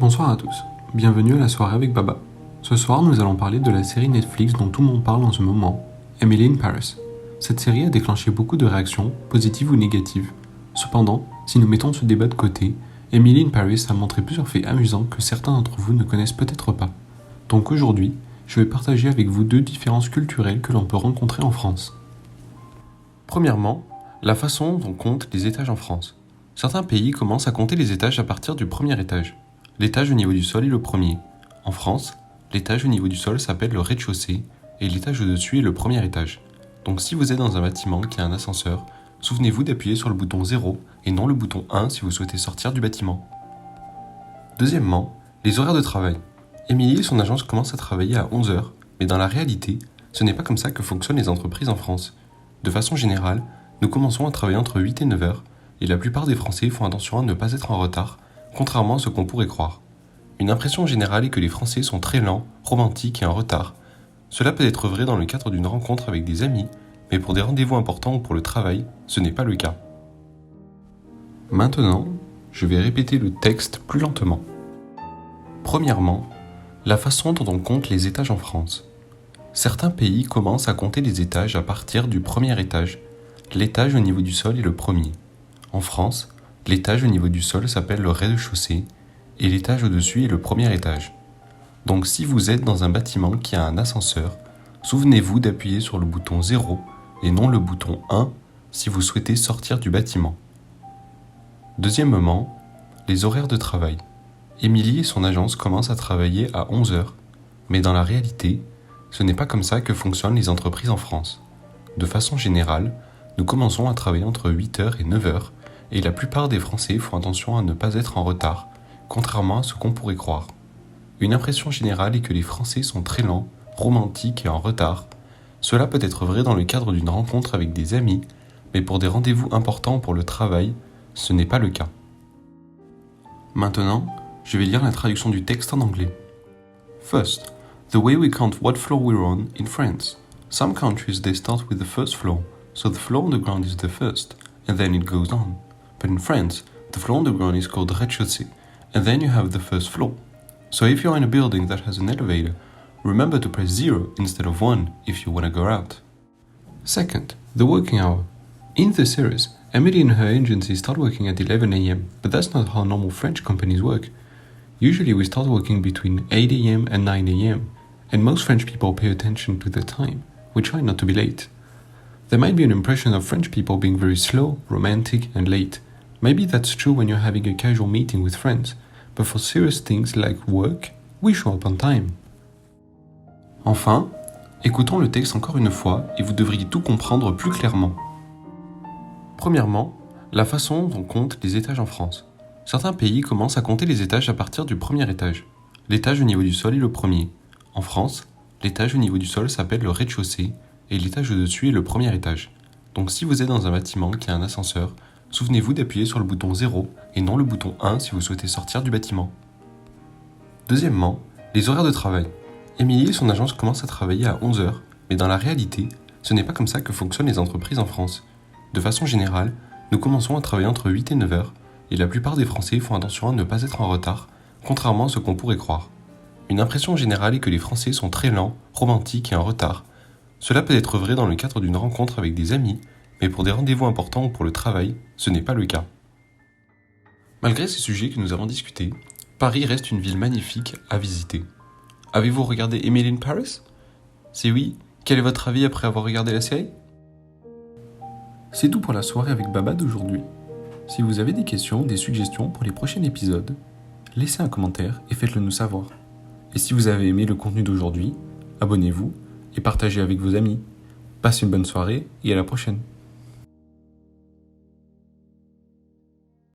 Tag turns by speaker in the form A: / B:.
A: Bonsoir à tous, bienvenue à la soirée avec Baba. Ce soir, nous allons parler de la série Netflix dont tout le monde parle en ce moment, Emily in Paris. Cette série a déclenché beaucoup de réactions, positives ou négatives. Cependant, si nous mettons ce débat de côté, Emily in Paris a montré plusieurs faits amusants que certains d'entre vous ne connaissent peut-être pas. Donc aujourd'hui, je vais partager avec vous deux différences culturelles que l'on peut rencontrer en France. Premièrement, la façon dont on compte les étages en France. Certains pays commencent à compter les étages à partir du premier étage. L'étage au niveau du sol est le premier. En France, l'étage au niveau du sol s'appelle le rez-de-chaussée et l'étage au-dessus est le premier étage. Donc si vous êtes dans un bâtiment qui a un ascenseur, souvenez-vous d'appuyer sur le bouton 0 et non le bouton 1 si vous souhaitez sortir du bâtiment. Deuxièmement, les horaires de travail. Émilie et son agence commencent à travailler à 11h, mais dans la réalité, ce n'est pas comme ça que fonctionnent les entreprises en France. De façon générale, nous commençons à travailler entre 8 et 9h, et la plupart des Français font attention à ne pas être en retard, contrairement à ce qu'on pourrait croire. Une impression générale est que les Français sont très lents, romantiques et en retard. Cela peut être vrai dans le cadre d'une rencontre avec des amis, mais pour des rendez-vous importants ou pour le travail, ce n'est pas le cas. Maintenant, je vais répéter le texte plus lentement. Premièrement, la façon dont on compte les étages en France. Certains pays commencent à compter les étages à partir du premier étage. L'étage au niveau du sol est le premier. En France, l'étage au niveau du sol s'appelle le rez-de-chaussée et l'étage au-dessus est le premier étage. Donc si vous êtes dans un bâtiment qui a un ascenseur, souvenez-vous d'appuyer sur le bouton 0 et non le bouton 1 si vous souhaitez sortir du bâtiment. Deuxièmement, les horaires de travail. Émilie et son agence commencent à travailler à 11h, mais dans la réalité, ce n'est pas comme ça que fonctionnent les entreprises en France. De façon générale, nous commençons à travailler entre 8h et 9h, et la plupart des Français font attention à ne pas être en retard, contrairement à ce qu'on pourrait croire. Une impression générale est que les Français sont très lents, romantiques et en retard. Cela peut être vrai dans le cadre d'une rencontre avec des amis, mais pour des rendez-vous importants pour le travail, ce n'est pas le cas. Maintenant, je vais lire la traduction du texte en anglais. First, the way we count what floor we're on in France. Some countries they start with the first floor, so the floor on the ground is the first, and then it goes on. But in France, the floor on the ground is called rez-de-chaussée, and then you have the first floor. So if you're in a building that has an elevator, remember to press 0 instead of 1 if you want to go out. Second, the working hour. In the series, Emily and her agency start working at 11 a.m., but that's not how normal French companies work. Usually we start working between 8 a.m. and 9 a.m., and most French people pay attention to the time. We try not to be late. There might be an impression of French people being very slow, romantic, and late. Maybe that's true when you're having a casual meeting with friends, but for serious things like work, we show up on time. Enfin, écoutons le texte encore une fois et vous devriez tout comprendre plus clairement. Premièrement, la façon dont on compte les étages en France. Certains pays commencent à compter les étages à partir du premier étage. L'étage au niveau du sol est le premier. En France, l'étage au niveau du sol s'appelle le rez-de-chaussée et l'étage au-dessus est le premier étage. Donc si vous êtes dans un bâtiment qui a un ascenseur, souvenez-vous d'appuyer sur le bouton 0 et non le bouton 1 si vous souhaitez sortir du bâtiment. Deuxièmement, les horaires de travail. Émilie et son agence commencent à travailler à 11h, mais dans la réalité, ce n'est pas comme ça que fonctionnent les entreprises en France. De façon générale, nous commençons à travailler entre 8 et 9h, et la plupart des Français font attention à ne pas être en retard, contrairement à ce qu'on pourrait croire. Une impression générale est que les Français sont très lents, romantiques et en retard. Cela peut être vrai dans le cadre d'une rencontre avec des amis, mais pour des rendez-vous importants ou pour le travail, ce n'est pas le cas. Malgré ces sujets que nous avons discutés, Paris reste une ville magnifique à visiter. Avez-vous regardé Emily in Paris ? Si oui, quel est votre avis après avoir regardé la série ? C'est tout pour la soirée avec Baba d'aujourd'hui. Si vous avez des questions, des suggestions pour les prochains épisodes, laissez un commentaire et faites-le nous savoir. Et si vous avez aimé le contenu d'aujourd'hui, abonnez-vous et partagez avec vos amis. Passez une bonne soirée et à la prochaine.